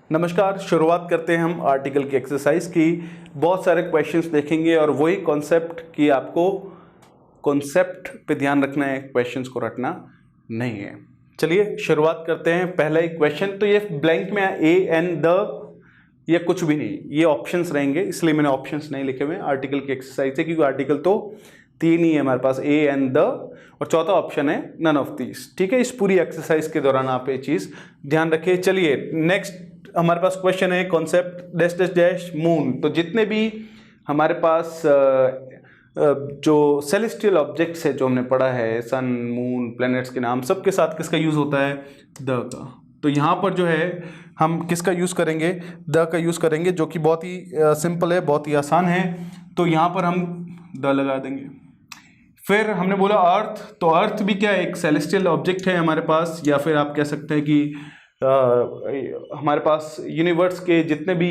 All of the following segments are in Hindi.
नमस्कार। शुरुआत करते हैं हम आर्टिकल की एक्सरसाइज की। बहुत सारे क्वेश्चंस देखेंगे और वही कॉन्सेप्ट की आपको कॉन्सेप्ट पे ध्यान रखना है, क्वेश्चंस को रटना नहीं है। चलिए शुरुआत करते हैं। पहला एक क्वेश्चन, तो ये ब्लैंक में ए एन द, ये कुछ भी नहीं, ये ऑप्शंस रहेंगे, इसलिए मैंने ऑप्शंस नहीं लिखे हुए आर्टिकल की एक्सरसाइज है, क्योंकि आर्टिकल तो 3 ही है हमारे पास, ए एन द, और चौथा ऑप्शन है नन ऑफ दीज। ठीक है, इस पूरी एक्सरसाइज के दौरान आप ये चीज ध्यान रखिए। चलिए नेक्स्ट हमारे पास क्वेश्चन है, concept dash dash dash moon. तो जितने भी हमारे पास जो सेलेस्टियल ऑब्जेक्ट्स है जो हमने पढ़ा है, सन मून प्लैनेट्स के नाम, सबके साथ किसका यूज होता है? द का। तो यहाँ पर जो है हम किसका यूज करेंगे? द का यूज करेंगे, जो कि बहुत ही सिंपल है, बहुत ही आसान है। तो यहाँ पर हम द लगा देंगे। फिर हमने बोला अर्थ, तो अर्थ भी क्या है? एक सेलेस्टियल ऑब्जेक्ट है हमारे पास, या फिर आप कह सकते हैं कि हमारे पास यूनिवर्स के जितने भी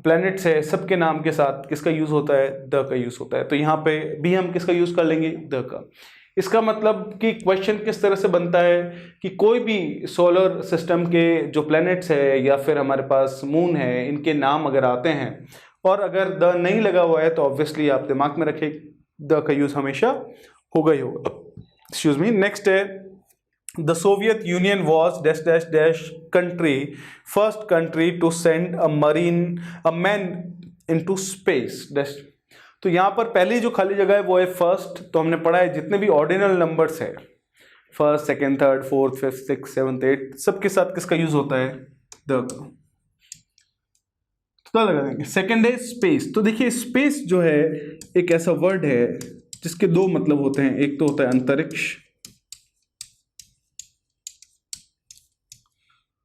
प्लैनेट्स है सबके नाम के साथ किसका यूज होता है? द का यूज होता है। तो यहाँ पे भी हम किसका यूज कर लेंगे? द का। इसका मतलब कि क्वेश्चन किस तरह से बनता है कि कोई भी सोलर सिस्टम के जो प्लैनेट्स है या फिर हमारे पास मून है, इनके नाम अगर आते हैं और अगर द नहीं लगा हुआ है, तो ऑब्वियसली आप दिमाग में रखें द का यूज हमेशा होगा ही होगा। Excuse me. नेक्स्ट है, the Soviet union was dash dash dash country, first country to send a man into space dash. तो यहां पर पहली जो खाली जगह है वो है फर्स्ट। तो हमने पढ़ा है जितने भी ऑर्डिनल नंबर्स है, first second third fourth fifth six seventh eight, सबके साथ किसका यूज होता है? द का। तो लगा देंगे। सेकेंड है स्पेस। तो देखिए स्पेस जो है एक ऐसा वर्ड है जिसके दो मतलब होते हैं, एक तो होता है अंतरिक्ष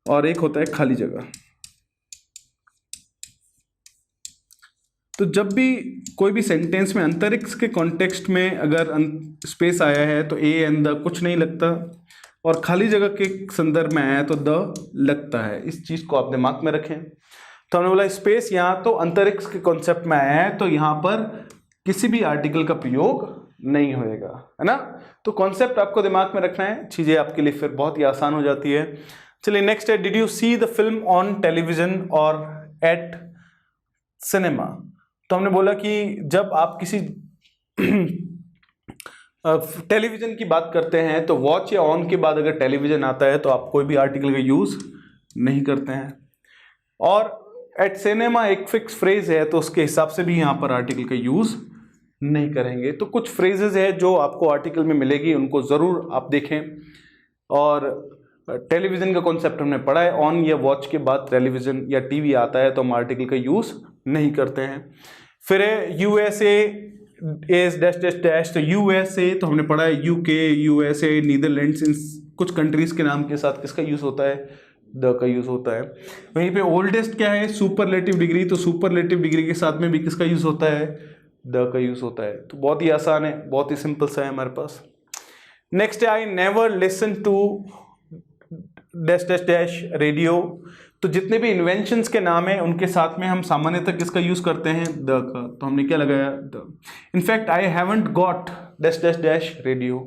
और एक होता है खाली जगह। तो जब भी कोई भी सेंटेंस में अंतरिक्ष के कॉन्टेक्स्ट में अगर स्पेस आया है तो ए एंड द कुछ नहीं लगता, और खाली जगह के संदर्भ में आया है तो द लगता है। इस चीज को आप दिमाग में रखें। तो हमने बोला स्पेस यहाँ तो अंतरिक्ष के कॉन्सेप्ट में आया है, तो यहाँ पर किसी भी आर्टिकल का प्रयोग नहीं होएगा, है ना। तो कॉन्सेप्ट आपको दिमाग में रखना है, चीजें आपके लिए फिर बहुत ही आसान हो जाती है। चलिए नेक्स्ट है, did you see the film on television और एट सिनेमा। तो हमने बोला कि जब आप किसी टेलीविजन की बात करते हैं तो वॉच या ऑन के बाद अगर टेलीविजन आता है तो आप कोई भी आर्टिकल का यूज नहीं करते हैं। और एट सिनेमा एक फिक्स फ्रेज है, तो उसके हिसाब से भी यहाँ पर आर्टिकल का यूज नहीं करेंगे। तो कुछ फ्रेजेस है जो आपको आर्टिकल में मिलेगी, उनको जरूर आप देखें। और टेलीविजन का कॉन्सेप्ट हमने पढ़ा है, ऑन या वॉच के बाद टेलीविजन या टीवी आता है तो हम आर्टिकल का यूज नहीं करते हैं। फिर है USA is dash dash dash. तो यूएसए तो हमने पढ़ा है यूके, यूएसए, नीदरलैंड्स, इन कुछ कंट्रीज के नाम के साथ किसका यूज होता है? द का यूज होता है। वहीं पे ओल्डेस्ट क्या है? Superlative degree. तो सुपरलेटिव डिग्री के साथ में भी किसका यूज होता है? द का यूज होता है। तो बहुत ही आसान है, बहुत ही सिंपल सा है हमारे पास। नेक्स्ट है, I never listen to dash dash dash radio. तो जितने भी इन्वेंशंस के नाम हैं उनके साथ में हम सामान्यतः किसका यूज करते हैं? द का। तो हमने क्या लगाया? The. In fact I haven't got dash dash dash radio.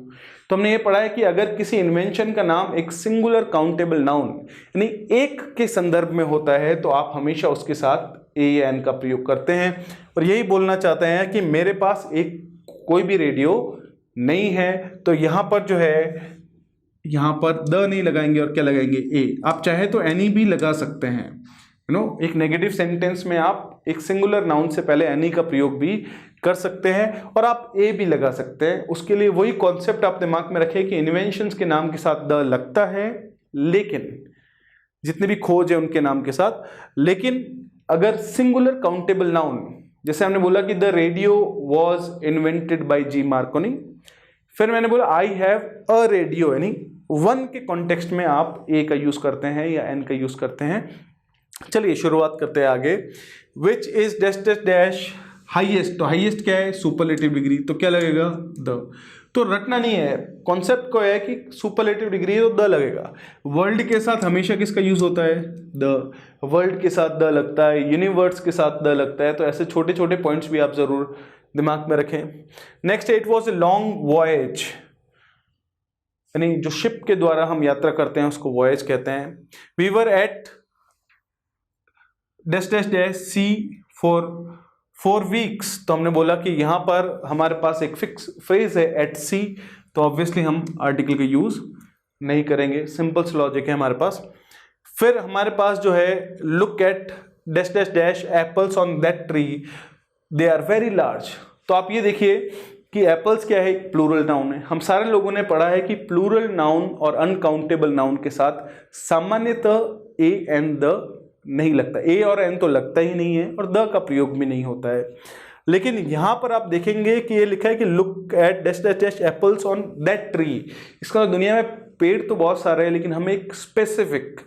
तो हमने ये पढ़ा है कि अगर किसी इन्वेंशन का नाम एक सिंगुलर काउंटेबल नाउन यानी एक के संदर्भ में होता है तो आप हमेशा उसके साथ ए या एन का प्रयोग करते हैं, और यही बोलना चाहते हैं कि मेरे पास एक कोई भी रेडियो नहीं है। तो यहां पर जो है, यहां पर द नहीं लगाएंगे और क्या लगाएंगे? ए। आप चाहे तो एनी भी लगा सकते हैं, यू नो, एक नेगेटिव सेंटेंस में आप एक सिंगुलर नाउन से पहले एनी का प्रयोग भी कर सकते हैं, और आप ए भी लगा सकते हैं। उसके लिए वही कॉन्सेप्ट आप दिमाग में रखें कि इन्वेंशंस के नाम के साथ द लगता है, लेकिन जितने भी खोज है उनके नाम के साथ। लेकिन अगर सिंगुलर काउंटेबल नाउन, जैसे हमने बोला कि the radio was invented by ji Markovnikov, फिर मैंने बोला आई हैव अ रेडियो, यानी वन के कॉन्टेक्स्ट में आप ए का यूज करते हैं या एन का यूज करते हैं। चलिए शुरुआत करते हैं आगे। Which is dash dash dash highest. तो हाईएस्ट क्या है? Superlative degree. तो क्या लगेगा? द। तो रटना नहीं है, कॉन्सेप्ट को है कि सुपरलेटिव डिग्री है तो द लगेगा। वर्ल्ड के साथ हमेशा किसका यूज होता है? द। वर्ल्ड के साथ द लगता है, यूनिवर्स के साथ द लगता है। तो ऐसे छोटे छोटे पॉइंट्स भी आप जरूर दिमाग में रखें। Next, it was a long voyage, यानी जो शिप के द्वारा हम यात्रा करते हैं उसको वॉयज कहते हैं। We were at dash dash dash sea for 4 weeks. तो हमने बोला कि यहाँ पर हमारे पास एक फिक्स फ्रेज है एट सी, तो ऑब्वियसली हम आर्टिकल का यूज नहीं करेंगे, सिंपल सा लॉजिक है हमारे पास। फिर हमारे पास जो है look at dash dash dash apples on that tree they are very large. तो आप ये देखिए कि एप्पल्स क्या है, प्लूरल नाउन है। हम सारे लोगों ने पढ़ा है कि प्लूरल नाउन और अनकाउंटेबल नाउन के साथ सामान्यतः ए एंड द नहीं लगता, ए और एन तो लगता ही नहीं है और द का प्रयोग भी नहीं होता है। लेकिन यहां पर आप देखेंगे कि ये लिखा है कि look at dash dash dash apples on that tree. इसका दुनिया में पेड़ तो बहुत सारे हैं, लेकिन हमें एक स्पेसिफिक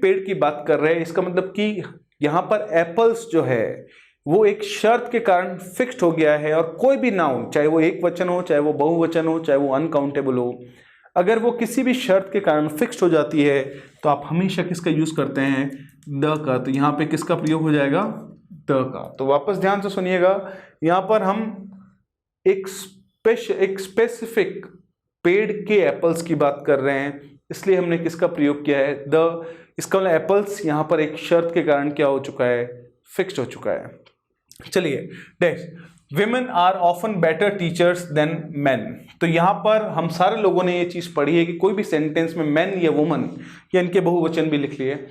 पेड़ की बात कर रहे हैं। इसका मतलब कि यहां पर एप्पल्स जो है वो एक शर्त के कारण फिक्स्ड हो गया है, और कोई भी नाउन, चाहे वो एक वचन हो, चाहे वो बहुवचन हो, चाहे वो अनकाउंटेबल हो, अगर वो किसी भी शर्त के कारण फिक्स्ड हो जाती है तो आप हमेशा किसका यूज करते हैं, द का। तो यहाँ पे किसका प्रयोग हो जाएगा, द का। तो वापस ध्यान से सुनिएगा, यहाँ पर हम एक स्पेसिफिक पेड़ के एप्पल्स की बात कर रहे हैं, इसलिए हमने किसका प्रयोग किया है, द। इसका मतलब एप्पल्स यहाँ पर एक शर्त के कारण क्या हो चुका है, फिक्स्ड हो चुका है। चलिए, dash women are often better teachers than man. तो यहां पर हम सारे लोगों ने ये चीज पढ़ी है कि कोई भी सेंटेंस में मैन या वुमन या इनके बहुवचन भी लिख लिए,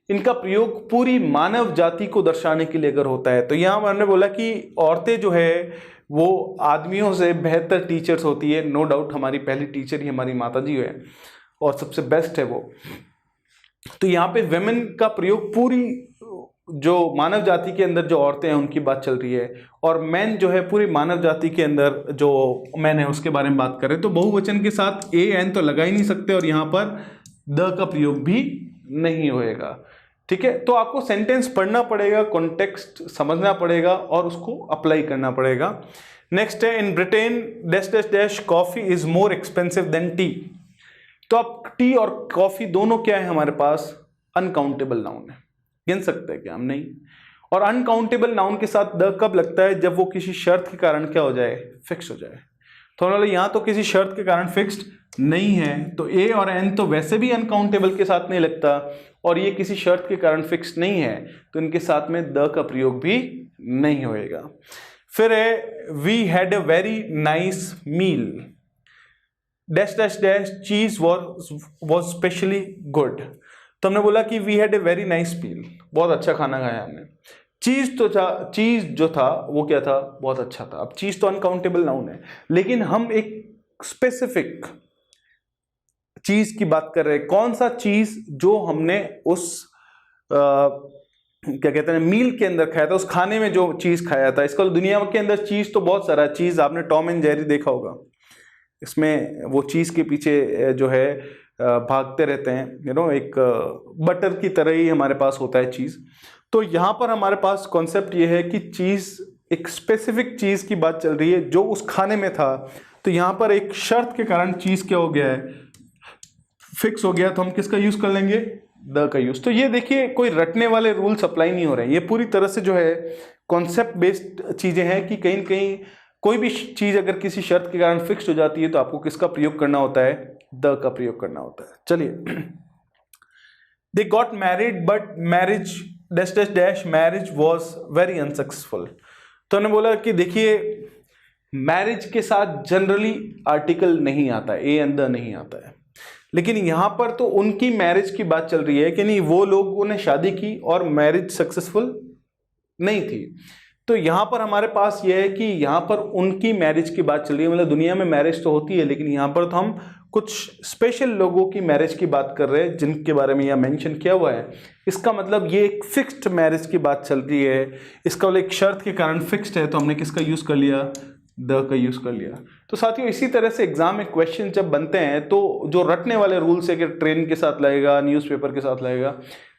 इनका प्रयोग पूरी मानव जाति को दर्शाने के लिए अगर होता है, तो यहां हमने बोला कि औरतें जो है वो आदमियों से बेहतर टीचर्स होती है। नो डाउट हमारी पहली टीचर ही हमारी माता जी है और सबसे बेस्ट है वो। तो यहाँ पे वेमेन का प्रयोग पूरी जो मानव जाति के अंदर जो औरतें हैं उनकी बात चल रही है, और मैन जो है पूरी मानव जाति के अंदर जो मैन है उसके बारे में बात करें, तो बहुवचन के साथ ए एन तो लगा ही नहीं सकते और यहाँ पर द का प्रयोग भी नहीं होएगा। ठीक है, तो आपको सेंटेंस पढ़ना पड़ेगा, कॉन्टेक्स्ट समझना पड़ेगा और उसको अप्लाई करना पड़ेगा। नेक्स्ट है, in Britain dash dash dash coffee is more expensive than T. तो अब टी और कॉफी दोनों क्या है हमारे पास, अनकाउंटेबल नाउन है, गिन सकते हैं क्या हम, नहीं। और अनकाउंटेबल नाउन के साथ द कब लगता है, जब वो किसी शर्त के कारण क्या हो जाए, फिक्स हो जाए। तो हमने यहाँ तो किसी शर्त के कारण फिक्स्ड नहीं है, तो ए और एन तो वैसे भी अनकाउंटेबल के साथ नहीं लगता, और ये किसी शर्त के कारण फिक्स्ड नहीं है, तो इनके साथ में द का प्रयोग भी नहीं होएगा। फिर है, we had a very nice meal dash dash dash cheese was specially good. तो हमने बोला कि we had a very nice meal, बहुत अच्छा खाना खाया हमने। चीज तो था, चीज जो था वो क्या था, बहुत अच्छा था। अब चीज तो अनकाउंटेबल नाउन है, लेकिन हम एक स्पेसिफिक चीज की बात कर रहे हैं। कौन सा चीज जो हमने उस क्या कहते हैं मील के अंदर खाया था, उस खाने में जो चीज खाया था। इसका दुनिया के अंदर चीज तो बहुत सारा चीज, आपने टॉम एंड जेरी देखा होगा, इसमें वो चीज के पीछे जो है भागते रहते हैं, एक बटर की तरह ही हमारे पास होता है चीज। तो यहाँ पर हमारे पास कॉन्सेप्ट ये है कि चीज, एक स्पेसिफिक चीज की बात चल रही है जो उस खाने में था। तो यहाँ पर एक शर्त के कारण चीज क्या हो गया है, फिक्स हो गया, तो हम किसका यूज कर लेंगे, द का यूज। तो ये देखिए, कोई रटने वाले रूल्स अप्लाई नहीं हो रहे हैं, ये पूरी तरह से जो है कॉन्सेप्ट बेस्ड चीजें हैं कि कहीं न कहीं कोई भी चीज अगर किसी शर्त के कारण फिक्स हो जाती है तो आपको किसका प्रयोग करना होता है, द का प्रयोग करना होता है। चलिए, they got married but marriage dash dash dash marriage was very unsuccessful. तो हमने बोला कि देखिए, मैरिज के साथ जनरली आर्टिकल नहीं आता है, ए एंड द नहीं आता है, लेकिन यहां पर तो उनकी मैरिज की बात चल रही है कि नहीं, वो लोगों ने शादी की और मैरिज सक्सेसफुल नहीं थी। तो यहां पर हमारे पास यह है कि यहां पर उनकी मैरिज की बात चल रही है, मतलब दुनिया में मैरिज तो होती है, लेकिन यहां पर तो हम कुछ स्पेशल लोगों की मैरिज की बात कर रहे हैं जिनके बारे में यह मेंशन किया हुआ है। इसका मतलब ये एक फिक्स्ड मैरिज की बात चल रही है, इसका मतलब एक शर्त के कारण फिक्स्ड है, तो हमने किसका यूज कर लिया, द का यूज कर लिया। तो साथियों, इसी तरह से एग्जाम में क्वेश्चन जब बनते हैं तो जो रटने वाले रूल्स है कि ट्रेन के साथ लगेगा, न्यूज़पेपर के साथ लगेगा,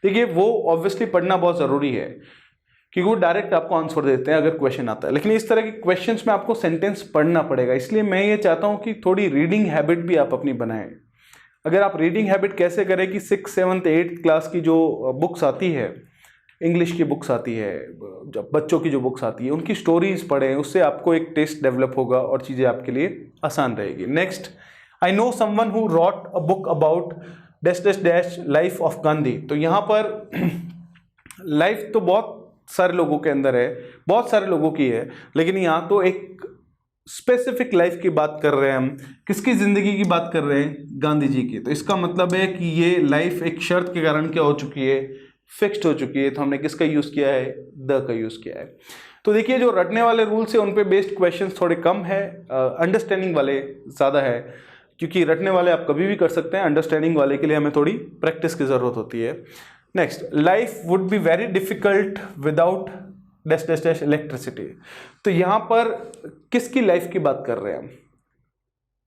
देखिए वो ऑब्वियसली पढ़ना बहुत ज़रूरी है क्योंकि वो डायरेक्ट आपको आंसर देते हैं अगर क्वेश्चन आता है। लेकिन इस तरह के क्वेश्चंस में आपको सेंटेंस पढ़ना पड़ेगा, इसलिए मैं ये चाहता हूँ कि थोड़ी रीडिंग हैबिट भी आप अपनी बनाएं। अगर आप रीडिंग हैबिट कैसे करें कि 6th 7th 8th क्लास की जो बुक्स आती है, इंग्लिश की बुक्स आती है, जब बच्चों की जो बुक्स आती है, उनकी स्टोरीज पढ़ें, उससे आपको एक टेस्ट डेवलप होगा और चीज़ें आपके लिए आसान रहेगी। Next, I know someone who wrote a book about dash dash dash life of Gandhi. तो यहाँ पर लाइफ तो बहुत सारे लोगों के अंदर है, बहुत सारे लोगों की है, लेकिन यहाँ तो एक स्पेसिफिक लाइफ की बात कर रहे हैं हम। किसकी जिंदगी की बात कर रहे हैं? गांधी जी की। तो इसका मतलब है कि ये लाइफ एक शर्त के कारण क्या हो चुकी है? फिक्स्ड हो चुकी है। तो हमने किसका यूज किया है? द का यूज किया है। तो देखिए जो रटने वाले रूल्स है उन पे बेस्ड क्वेश्चंस थोड़े कम है, अंडरस्टैंडिंग वाले ज़्यादा है, क्योंकि रटने वाले आप कभी भी कर सकते हैं, अंडरस्टैंडिंग वाले के लिए हमें थोड़ी प्रैक्टिस की ज़रूरत होती है। Next, life would be very difficult without dash dash dash electricity. तो यहाँ पर किसकी लाइफ की बात कर रहे हैं हम?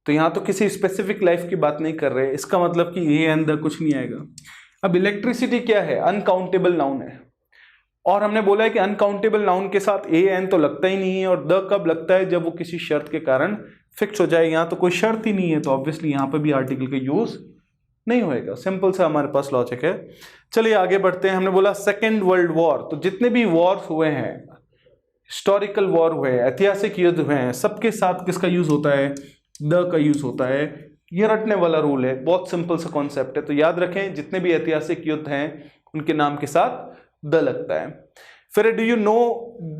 तो यहाँ तो किसी स्पेसिफिक लाइफ की बात नहीं कर रहे, इसका मतलब कि ये अंदर कुछ नहीं आएगा। अब इलेक्ट्रिसिटी क्या है? अनकाउंटेबल नाउन है, और हमने बोला है कि अनकाउंटेबल नाउन के साथ ए एन तो लगता ही नहीं है, और द कब लगता है? जब वो किसी शर्त के कारण फिक्स हो जाए। यहाँ तो कोई शर्त ही नहीं है, तो ऑब्वियसली यहाँ पे भी आर्टिकल का यूज नहीं होएगा। सिंपल सा हमारे पास लॉजिक है। चलिए आगे बढ़ते हैं। हमने बोला सेकेंड वर्ल्ड वॉर, तो जितने भी वॉर्स हुए हैं, हिस्टोरिकल वॉर हुए हैं, ऐतिहासिक युद्ध हुए हैं, सबके साथ किसका यूज होता है? द का यूज होता है। ये रटने वाला रूल है, बहुत सिंपल सा कॉन्सेप्ट है। तो याद रखें, जितने भी ऐतिहासिक युद्ध हैं उनके नाम के साथ द लगता है। फिर do you know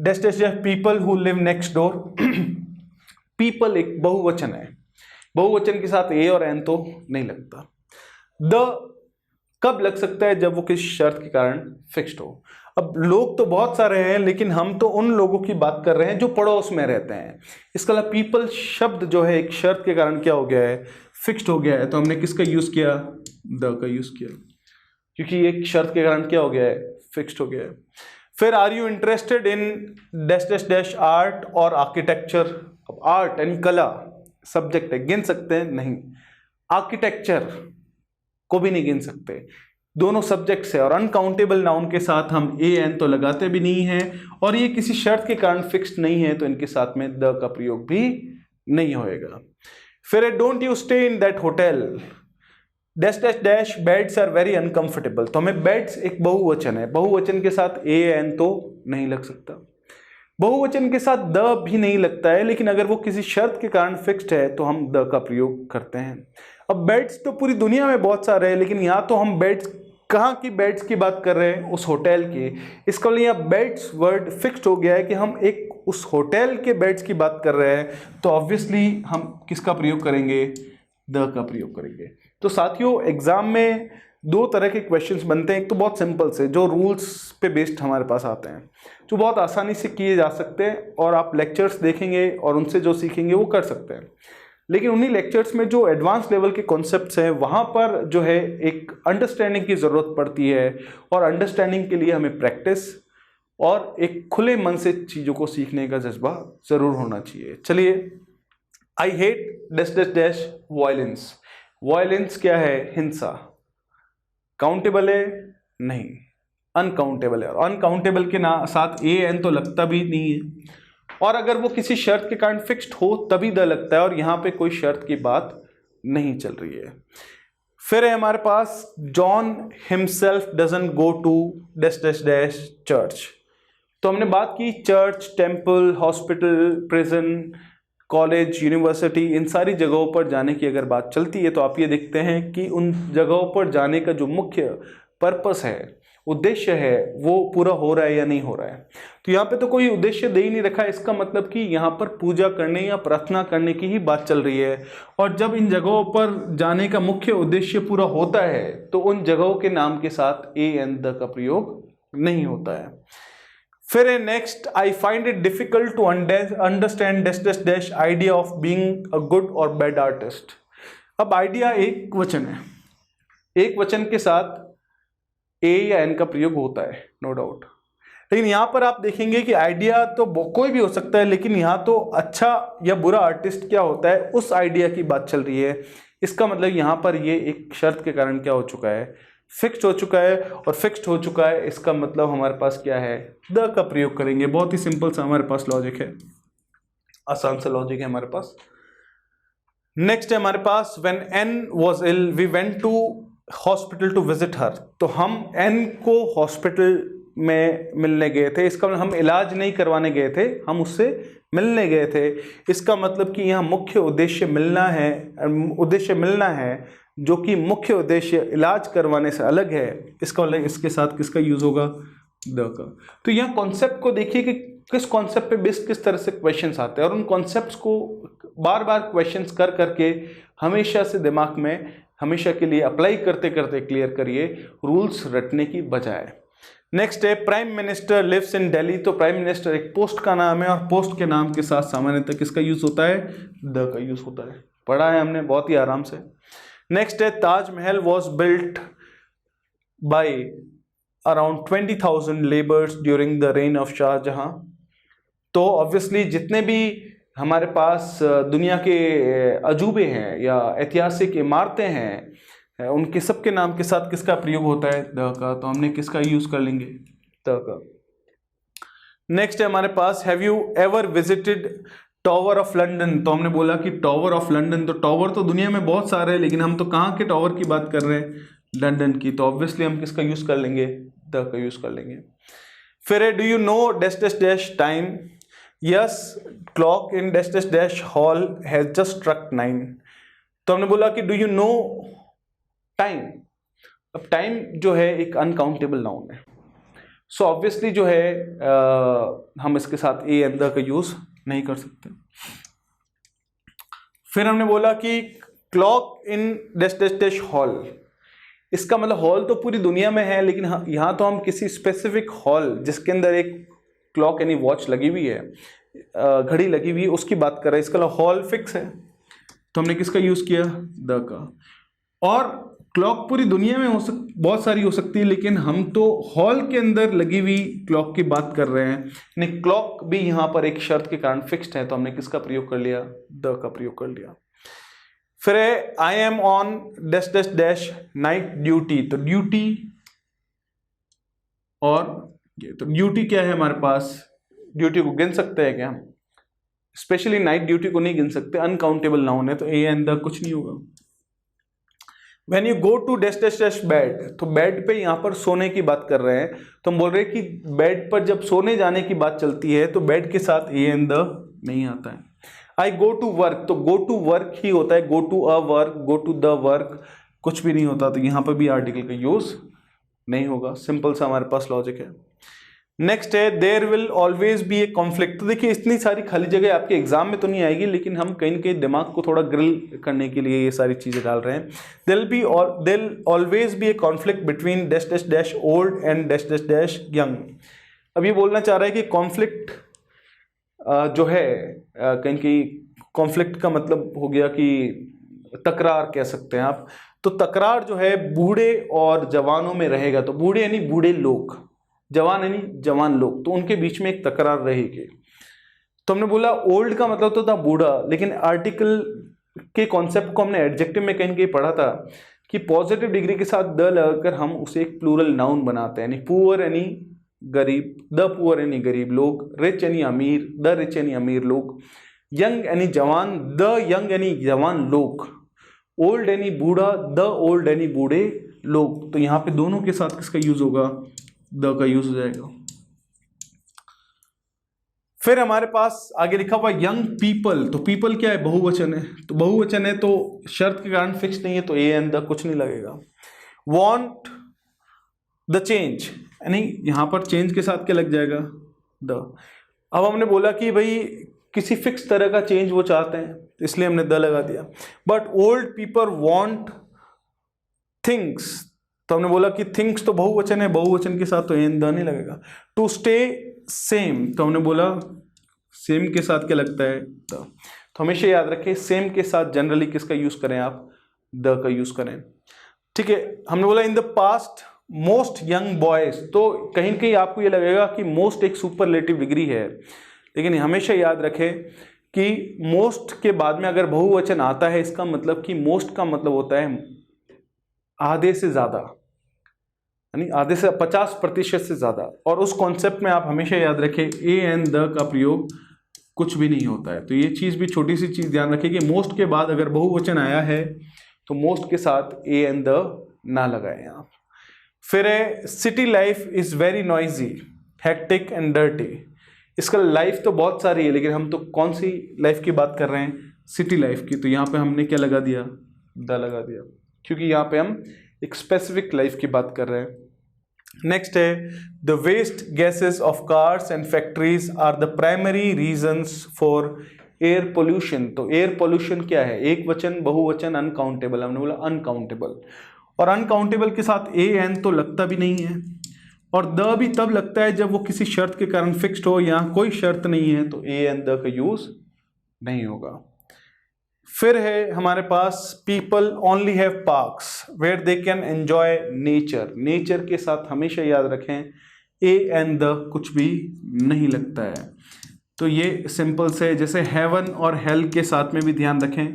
dash dash dash people who live next door. People एक बहुवचन है, बहुवचन के साथ ए और एन तो नहीं लगता। द कब लग सकता है? जब वो किसी शर्त के कारण फिक्स्ड हो। अब लोग तो बहुत सारे हैं, लेकिन हम तो उन लोगों की बात कर रहे हैं जो पड़ोस में रहते हैं। इसका मतलब पीपल शब्द जो है एक शर्त के कारण क्या हो गया है? फिक्स्ड हो गया है। तो हमने किसका यूज किया? द का यूज किया, क्योंकि एक शर्त के कारण क्या हो गया है? फिक्स्ड हो गया है। फिर are you interested in dash dash dash art और आर्किटेक्चर। अब आर्ट यानी कला सब्जेक्ट है, गिन सकते हैं? नहीं। आर्किटेक्चर को भी नहीं गिन सकते, दोनों सब्जेक्ट्स है, और अनकाउंटेबल नाउन के साथ हम ए एन तो लगाते भी नहीं है, और ये किसी शर्त के कारण फिक्स्ड नहीं है, तो इनके साथ में द का प्रयोग भी नहीं होएगा। फिर don't you stay in that hotel dash dash dash beds are very uncomfortable. तो हमें बेड्स एक बहुवचन है, बहुवचन के साथ ए एन तो नहीं लग सकता, बहुवचन के साथ द भी नहीं लगता है, लेकिन अगर वो किसी शर्त के कारण फिक्स्ड है तो हम द का प्रयोग करते हैं। अब बेड्स तो पूरी दुनिया में बहुत सारे हैं, लेकिन यहाँ तो हम बेड्स कहाँ की बेड्स की बात कर रहे हैं? उस होटल की। इसका लिए यहाँ बेड्स वर्ड फिक्स्ड हो गया है कि हम एक उस होटल के बेड्स की बात कर रहे हैं, तो ऑब्वियसली हम किसका प्रयोग करेंगे? द का प्रयोग करेंगे। तो साथियों, एग्जाम में दो तरह के क्वेश्चंस बनते हैं। एक तो बहुत सिंपल से, जो रूल्स पे बेस्ड हमारे पास आते हैं, जो बहुत आसानी से किए जा सकते हैं, और आप लेक्चर्स देखेंगे और उनसे जो सीखेंगे वो कर सकते हैं। लेकिन उन्हीं लेक्चर्स में जो एडवांस लेवल के कॉन्सेप्ट्स हैं, वहाँ पर जो है एक अंडरस्टैंडिंग की ज़रूरत पड़ती है, और अंडरस्टैंडिंग के लिए हमें प्रैक्टिस और एक खुले मन से चीज़ों को सीखने का जज्बा ज़रूर होना चाहिए। चलिए, I hate dash dash dash violence. Violence क्या है? हिंसा। काउंटेबल है? नहीं, अनकाउंटेबल है, और अनकाउंटेबल के साथ ए एन तो लगता भी नहीं है, और अगर वो किसी शर्त के कारण फिक्स्ड हो तभी द लगता है, और यहाँ पे कोई शर्त की बात नहीं चल रही है। फिर है हमारे पास John himself doesn't go to dash dash dash church. तो हमने बात की church, temple, hospital, prison, college, university, इन सारी जगहों पर जाने की अगर बात चलती है, तो आप ये देखते हैं कि उन जगहों पर जाने का जो मुख्य पर्पस है, उद्देश्य है, वो पूरा हो रहा है या नहीं हो रहा है। तो यहाँ पे तो कोई उद्देश्य दे ही नहीं रखा है। इसका मतलब कि यहाँ पर पूजा करने या प्रार्थना करने की ही बात चल रही है, और जब इन जगहों पर जाने का मुख्य उद्देश्य पूरा होता है, तो उन जगहों के नाम के साथ ए एन द का प्रयोग नहीं होता है। फिर है next, I find it difficult to understand dash dash dash idea of being a good or bad artist. अब आइडिया एक वचन है, एक वचन के साथ ए या एन का प्रयोग होता है, नो डाउट। लेकिन यहाँ पर आप देखेंगे कि आइडिया तो कोई भी हो सकता है, लेकिन यहाँ तो अच्छा या बुरा आर्टिस्ट क्या होता है, उस आइडिया की बात चल रही है। इसका मतलब यहाँ पर ये एक शर्त के कारण क्या हो चुका है? फिक्स्ड हो चुका है, और फिक्स्ड हो चुका है इसका मतलब हमारे पास क्या है? द का प्रयोग करेंगे। बहुत ही सिंपल सा हमारे पास लॉजिक है, आसान सा लॉजिक है हमारे पास। नेक्स्ट है हमारे पास, when Ann was ill we went to hospital to visit her. तो हम एन को हॉस्पिटल में मिलने गए थे, इसका मतलब हम इलाज नहीं करवाने गए थे, हम उससे मिलने गए थे। इसका मतलब कि यहाँ मुख्य उद्देश्य मिलना है, उद्देश्य मिलना है, जो कि मुख्य उद्देश्य इलाज करवाने से अलग है। इसका मतलब इसके साथ किसका यूज होगा? द का। तो यहाँ कॉन्सेप्ट को देखिए कि किस कॉन्सेप्ट पे बेस्ड किस तरह से क्वेश्चंस आते हैं, और उन कॉन्सेप्ट्स को बार बार क्वेश्चंस कर करके हमेशा से दिमाग में हमेशा के लिए अप्लाई करते करते क्लियर करिए, रूल्स रटने की बजाय। नेक्स्ट है prime minister lives in Delhi. तो प्राइम मिनिस्टर एक पोस्ट का नाम है, और पोस्ट के नाम के साथ सामान्यतः किसका यूज होता है? द का यूज होता है। पढ़ा है हमने बहुत ही आराम से। नेक्स्ट है Taj Mahal was built by around 20,000 labours during the reign of Shah Jahan. तो ऑब्वियसली जितने भी हमारे पास दुनिया के अजूबे हैं या ऐतिहासिक इमारतें हैं, उनके सबके नाम के साथ किसका प्रयोग होता है? द का। तो हमने किसका यूज कर लेंगे? द का। नेक्स्ट है हमारे पास have you ever visited Tower of London. तो हमने बोला कि टावर ऑफ लंदन, तो टावर तो दुनिया में बहुत सारे हैं, लेकिन हम तो कहाँ के टावर की बात कर रहे हैं? लंदन की। तो ऑब्वियसली हम किसका यूज कर लेंगे? द का यूज कर लेंगे। फिर है do you know dash dash dash time. Yes clock in dash dash dash hall has just struck 9। तो हमने बोला कि डू यू नो टाइम। अब टाइम जो है एक अनकाउंटेबल नाउन है, सो ऑब्वियसली जो है हम इसके साथ ए एंड द का यूज नहीं कर सकते। फिर हमने बोला कि clock in dash dash dash hall. इसका मतलब हॉल तो पूरी दुनिया में है, लेकिन यहाँ तो हम किसी स्पेसिफिक हॉल जिसके अंदर एक क्लॉक यानी वॉच लगी हुई है, घड़ी लगी हुई है, उसकी बात कर रहे हैं। इसका हॉल फिक्स है, तो हमने किसका यूज किया? द का। और क्लॉक पूरी दुनिया में बहुत सारी हो सकती है, लेकिन हम तो हॉल के अंदर लगी हुई क्लॉक की बात कर रहे हैं, यानी क्लॉक भी यहाँ पर एक शर्त के कारण फिक्स्ड है, तो हमने किसका प्रयोग कर लिया? द का प्रयोग कर लिया। फिर है I am on dash dash dash night duty. तो ड्यूटी और ये, तो ड्यूटी क्या है हमारे पास? ड्यूटी को गिन सकते हैं क्या हम? स्पेशली नाइट ड्यूटी को नहीं गिन सकते, अनकाउंटेबल नाउन है, तो ए एंड द कुछ नहीं होगा। When you go to dash dash dash bed. तो बेड पे यहाँ पर सोने की बात कर रहे हैं, तो हम बोल रहे हैं कि बेड पर जब सोने जाने की बात चलती है तो बेड के साथ ए एंड द नहीं आता है। I go to work. तो गो टू वर्क ही होता है, go to a work, go to the work कुछ भी नहीं होता, तो यहाँ पर भी आर्टिकल का यूज नहीं होगा। सिंपल सा हमारे पास लॉजिक है। नेक्स्ट है there will always be a conflict. तो देखिए इतनी सारी खाली जगह आपके एग्जाम में तो नहीं आएगी, लेकिन हम कहीं न कहीं दिमाग को थोड़ा ग्रिल करने के लिए ये सारी चीजें डाल रहे हैं। There always be a conflict between dash dash dash old and dash dash dash young. अब ये बोलना चाह रहा है कि कॉन्फ्लिक्ट जो है कहीं कहीं कॉन्फ्लिक्ट का मतलब हो गया कि तकरार कह सकते हैं आप। तो तकरार जो है बूढ़े और जवानों में रहेगा। तो बूढ़े यानी बूढ़े लोग, जवान यानी जवान लोग, तो उनके बीच में एक तकरार रहेगी। तो हमने बोला ओल्ड का मतलब तो था बूढ़ा, लेकिन आर्टिकल के कॉन्सेप्ट को हमने एडजेक्टिव में कहीं पढ़ा था कि पॉजिटिव डिग्री के साथ द लगाकर हम उसे एक प्लूरल नाउन बनाते हैं, यानी पुअर यानी गरीब, द पुअर यानी गरीब लोग, रिच यानी अमीर, द रिच यानी अमीर लोग, यंग यानी जवान, द यंग यानी जवान लोग, ओल्ड यानी बूढ़ा, द ओल्ड यानी बूढ़े लोग। तो यहाँ पे दोनों के साथ किसका यूज होगा? द का यूज हो जाएगा। फिर हमारे पास आगे लिखा हुआ यंग पीपल। तो पीपल क्या है? बहुवचन है, तो बहुवचन है तो शर्त के कारण फिक्स नहीं है, तो ए एंड द कुछ नहीं लगेगा। वांट द चेंज, यानी यहां पर चेंज के साथ क्या लग जाएगा? द। अब हमने बोला कि भाई किसी फिक्स तरह का चेंज वो चाहते हैं, इसलिए हमने द लगा दिया। But old people want things. तो हमने बोला कि थिंग्स तो बहुवचन है, बहुवचन के साथ तो एन द नहीं लगेगा। टू स्टे सेम, तो हमने बोला सेम के साथ क्या लगता है? द। तो हमेशा याद रखें सेम के साथ जनरली किसका यूज करें आप? द का यूज करें। ठीक है, हमने बोला in the past most young boys. तो कहीं कहीं आपको ये लगेगा कि मोस्ट एक सुपरलेटिव डिग्री है, लेकिन हमेशा याद रखें कि मोस्ट के बाद में अगर बहुवचन आता है, इसका मतलब कि मोस्ट का मतलब होता है आधे से ज्यादा, यानी आधे से 50% से ज्यादा। और उस कॉन्सेप्ट में आप हमेशा याद रखें ए एंड द का प्रयोग कुछ भी नहीं होता है। तो ये चीज भी छोटी सी चीज ध्यान रखें कि मोस्ट के बाद अगर बहुवचन आया है तो मोस्ट के साथ ए एंड द ना लगाएं आप। फिर है city life is very noisy, hectic and dirty. इसका लाइफ तो बहुत सारी है, लेकिन हम तो कौन सी लाइफ की बात कर रहे हैं? सिटी लाइफ की। तो यहाँ पे हमने क्या लगा दिया? द लगा दिया, क्योंकि यहाँ पे हम एक स्पेसिफिक लाइफ की बात कर रहे हैं। नेक्स्ट है the waste gases of cars and factories are the primary reasons for air pollution. तो एयर पोल्यूशन क्या है, एक वचन, बहुवचन, अनकाउंटेबल। हमने बोला अनकाउंटेबल, और अनकाउंटेबल के साथ ए एन तो लगता भी नहीं है, और द भी तब लगता है जब वो किसी शर्त के कारण फिक्स्ड हो, यहाँ कोई शर्त नहीं है तो ए एन द का यूज नहीं होगा। फिर है हमारे पास people only have parks where they can enjoy nature. Nature के साथ हमेशा याद रखें ए एंड द कुछ भी नहीं लगता है। तो ये सिंपल से, जैसे हेवन और हेल के साथ में भी ध्यान रखें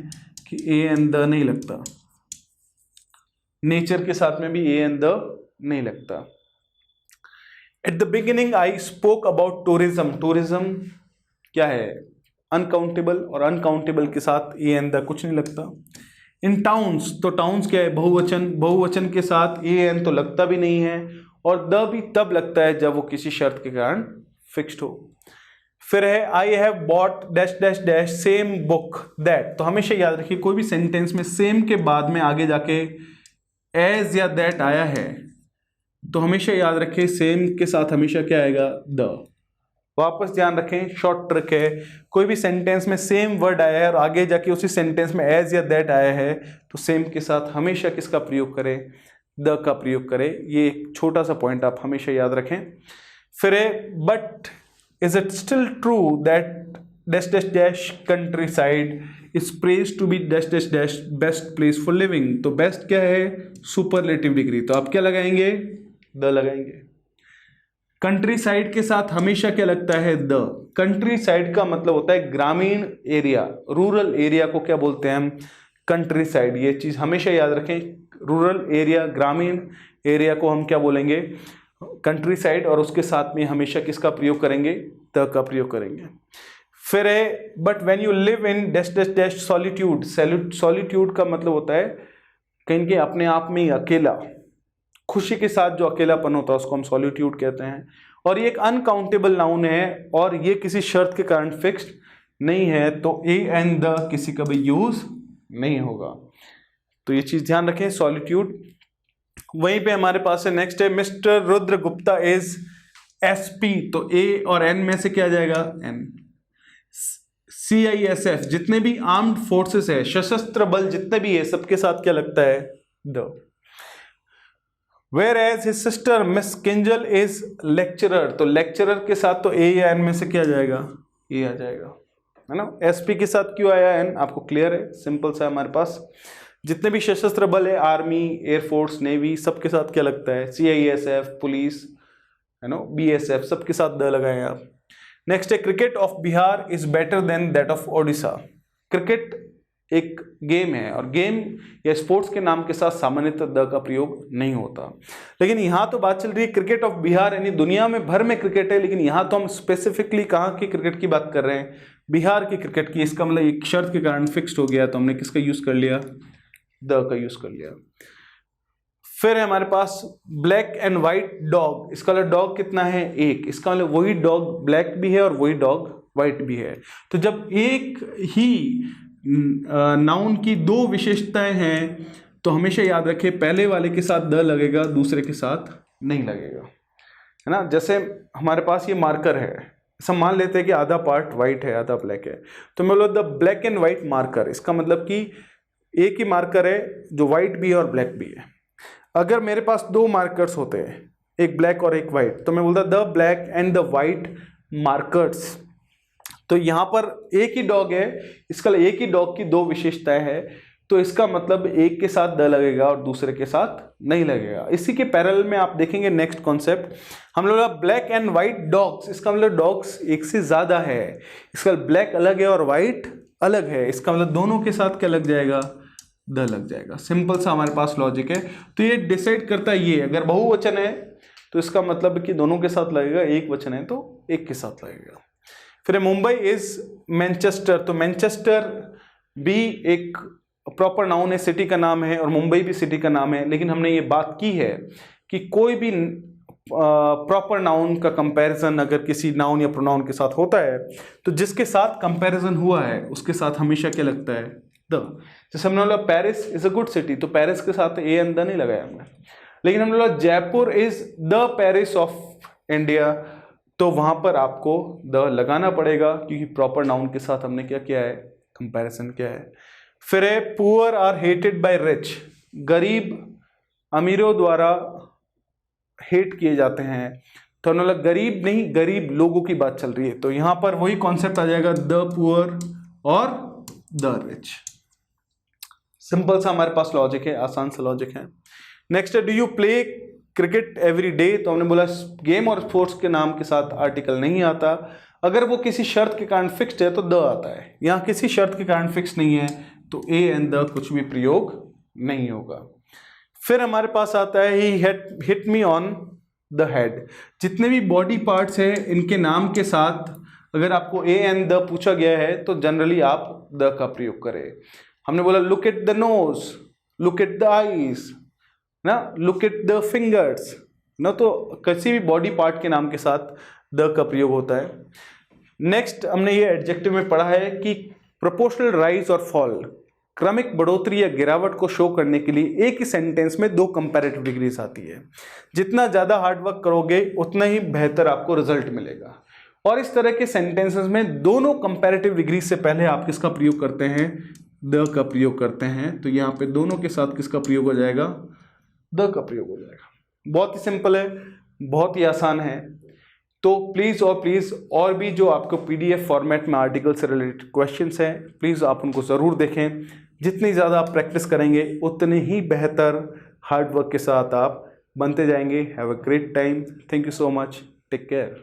कि ए एंड द नहीं लगता, नेचर के साथ में भी ए एंड द नहीं लगता। At the beginning I spoke about tourism. Tourism क्या है, अनकाउंटेबल, और अनकाउंटेबल के साथ ए एंड द कुछ नहीं लगता। इन टाउन्स, तो टाउन्स क्या है, बहुवचन, बहुवचन के साथ ए एन तो लगता भी नहीं है, और द भी तब लगता है जब वो किसी शर्त के कारण फिक्स्ड हो। फिर है I have bought dash dash dash same book that. तो हमेशा याद रखिए कोई भी सेंटेंस में सेम के बाद में आगे जाके एज या दैट आया है तो हमेशा याद रखें सेम के साथ हमेशा क्या आएगा, द। वापस ध्यान रखें, शॉर्ट ट्रिक है, कोई भी सेंटेंस में सेम वर्ड आया है और आगे जाके उसी सेंटेंस में एज या दैट आया है तो सेम के साथ हमेशा किसका प्रयोग करें, द का प्रयोग करें। ये एक छोटा सा पॉइंट आप हमेशा याद रखें। फिर है but is it still true that dash dash dash countryside is praise to be dash dash dash best place for living. तो बेस्ट क्या है, सुपरलेटिव डिग्री, तो आप क्या लगाएंगे, द लगाएंगे। कंट्री साइड के साथ हमेशा क्या लगता है, द। कंट्री साइड का मतलब होता है ग्रामीण एरिया, रूरल एरिया को क्या बोलते हैं हम, कंट्री साइड। ये चीज हमेशा याद रखें, रूरल एरिया, ग्रामीण एरिया को हम क्या बोलेंगे, कंट्री साइड, और उसके साथ में हमेशा किसका प्रयोग करेंगे, द का प्रयोग करेंगे। फिर है but when you live in dash dash dash solitude. Solitude का मतलब होता है कहीं के अपने आप में ही अकेला, खुशी के साथ जो अकेलापन होता है उसको हम सॉलिट्यूड कहते हैं, और ये एक अनकाउंटेबल नाउन है और ये किसी शर्त के कारण फिक्स्ड नहीं है तो ए एंड द किसी का भी यूज नहीं होगा। तो ये चीज ध्यान रखें, सॉलिट्यूड। वहीं पे हमारे पास है नेक्स्ट है mister Rudra Gupta is SP. तो ए और एन में से क्या आ जाएगा, एन। CISF, जितने भी आर्म्ड फोर्सेस है, सशस्त्र बल जितने भी है, सबके साथ क्या लगता है, the. Whereas his sister Miss Kinjal is lecturer। तो लेक्चरर के साथ तो ए या एन में से क्या आ जाएगा, ए आ जाएगा, है ना। एसपी के साथ क्यों आया एन, आपको क्लियर है, सिंपल सा। हमारे पास जितने भी सशस्त्र बल है, आर्मी, एयरफोर्स, नेवी, सबके साथ क्या लगता है, CISF, पुलिस, है ना, BSF, सबके साथ द लगाए आप। नेक्स्ट है cricket of Bihar is better than that of Odisha. Cricket एक गेम है और गेम या स्पोर्ट्स के नाम के साथ सामान्यतः द का प्रयोग नहीं होता, लेकिन यहाँ तो बात चल रही है क्रिकेट ऑफ बिहार, यानी दुनिया में भर में क्रिकेट है, लेकिन यहाँ तो हम स्पेसिफिकली कहाँ की क्रिकेट की बात कर रहे हैं, बिहार की क्रिकेट की। इसका मतलब एक शर्त के कारण फिक्स्ड हो गया तो हमने किसका यूज कर लिया, द का यूज कर लिया। फिर है हमारे पास ब्लैक एंड व्हाइट डॉग। इसका मतलब डॉग कितना है, एक। इसका मतलब वही डॉग ब्लैक भी है और वही डॉग व्हाइट भी है। तो जब एक ही नाउन की दो विशेषताएं हैं तो हमेशा याद रखें पहले वाले के साथ द लगेगा, दूसरे के साथ नहीं लगेगा, है ना। जैसे हमारे पास ये मार्कर है, सब मान लेते हैं कि आधा पार्ट वाइट है आधा ब्लैक है, तो मैं बोलो the black and white marker. इसका मतलब कि एक ही मार्कर है जो व्हाइट भी है और ब्लैक भी है। अगर मेरे पास दो मार्कर्स होते हैं, एक ब्लैक और एक व्हाइट, तो मैं बोलता the black and the white markers. तो यहाँ पर एक ही डॉग है, इसका एक ही डॉग की दो विशेषताएं हैं, तो इसका मतलब एक के साथ द लगेगा और दूसरे के साथ नहीं लगेगा। इसी के पैरेलल में आप देखेंगे नेक्स्ट कॉन्सेप्ट, हम लोग ब्लैक एंड व्हाइट डॉग्स। इसका मतलब डॉग्स एक से ज्यादा है, इसका ब्लैक अलग है और व्हाइट अलग है, इसका मतलब दोनों के साथ क्या लग जाएगा, द लग जाएगा। सिंपल सा हमारे पास लॉजिक है। तो ये डिसाइड करता है, ये अगर बहुवचन है तो इसका मतलब कि दोनों के साथ लगेगा, एक वचन है तो एक के साथ लगेगा। फिर मुंबई इज मैनचेस्टर। तो मैनचेस्टर भी एक प्रॉपर नाउन है, सिटी का नाम है, और मुंबई भी सिटी का नाम है, लेकिन हमने ये बात की है कि कोई भी प्रॉपर नाउन का कंपैरिजन अगर किसी नाउन या प्रोनाउन के साथ होता है तो जिसके साथ कंपैरिजन हुआ है उसके साथ हमेशा क्या लगता है, द। जैसे हमने बोला Paris is a good city, तो पेरिस के साथ ए एंड द नहीं लगाया हमने, लेकिन हमने बोला Jaipur is the Paris of India, तो वहां पर आपको द लगाना पड़ेगा क्योंकि प्रॉपर नाउन के साथ हमने क्या किया है, कंपैरिजन किया है। फिर है poor are hated by rich, गरीब अमीरों द्वारा हेट किए जाते हैं, तो हमने बोला गरीब नहीं, गरीब लोगों की बात चल रही है, तो यहां पर वही कॉन्सेप्ट आ जाएगा, द पुअर और द रिच। सिंपल सा हमारे पास लॉजिक है, आसान सा लॉजिक है। नेक्स्ट है do you play cricket every day, तो हमने बोला गेम और स्पोर्ट्स के नाम के साथ आर्टिकल नहीं आता, अगर वो किसी शर्त के कारण फिक्स्ड है तो द आता है, यहाँ किसी शर्त के कारण फिक्स नहीं है तो ए एंड द कुछ भी प्रयोग नहीं होगा। फिर हमारे पास आता है he hit me on the head, जितने भी बॉडी पार्ट्स हैं इनके नाम के साथ अगर आपको ए एंड द पूछा गया है तो जनरली आप द का प्रयोग करें। हमने बोला look at the nose, look at the eyes ना, लुक एट द फिंगर्स ना, तो किसी भी बॉडी पार्ट के नाम के साथ द का प्रयोग होता है। नेक्स्ट हमने ये एडजेक्टिव में पढ़ा है कि प्रोपोर्शनल राइज और फॉल, क्रमिक बढ़ोतरी या गिरावट को शो करने के लिए एक ही सेंटेंस में दो कंपैरेटिव डिग्रीज आती है, जितना ज़्यादा हार्डवर्क करोगे उतना ही बेहतर आपको रिजल्ट मिलेगा। और इस तरह के सेंटेंसेस में दोनों कंपैरेटिव डिग्री से पहले आप किसका प्रयोग करते हैं, द का प्रयोग करते हैं, तो यहाँ पे दोनों के साथ किसका प्रयोग हो जाएगा, द का प्रयोग हो जाएगा। बहुत ही सिंपल है, बहुत ही आसान है। तो प्लीज़ और भी जो आपको PDF फॉर्मेट में आर्टिकल से रिलेटेड क्वेश्चंस हैं प्लीज़ आप उनको ज़रूर देखें। जितनी ज़्यादा आप प्रैक्टिस करेंगे उतने ही बेहतर हार्डवर्क के साथ आप बनते जाएंगे। Have a great time, thank you so much, take care.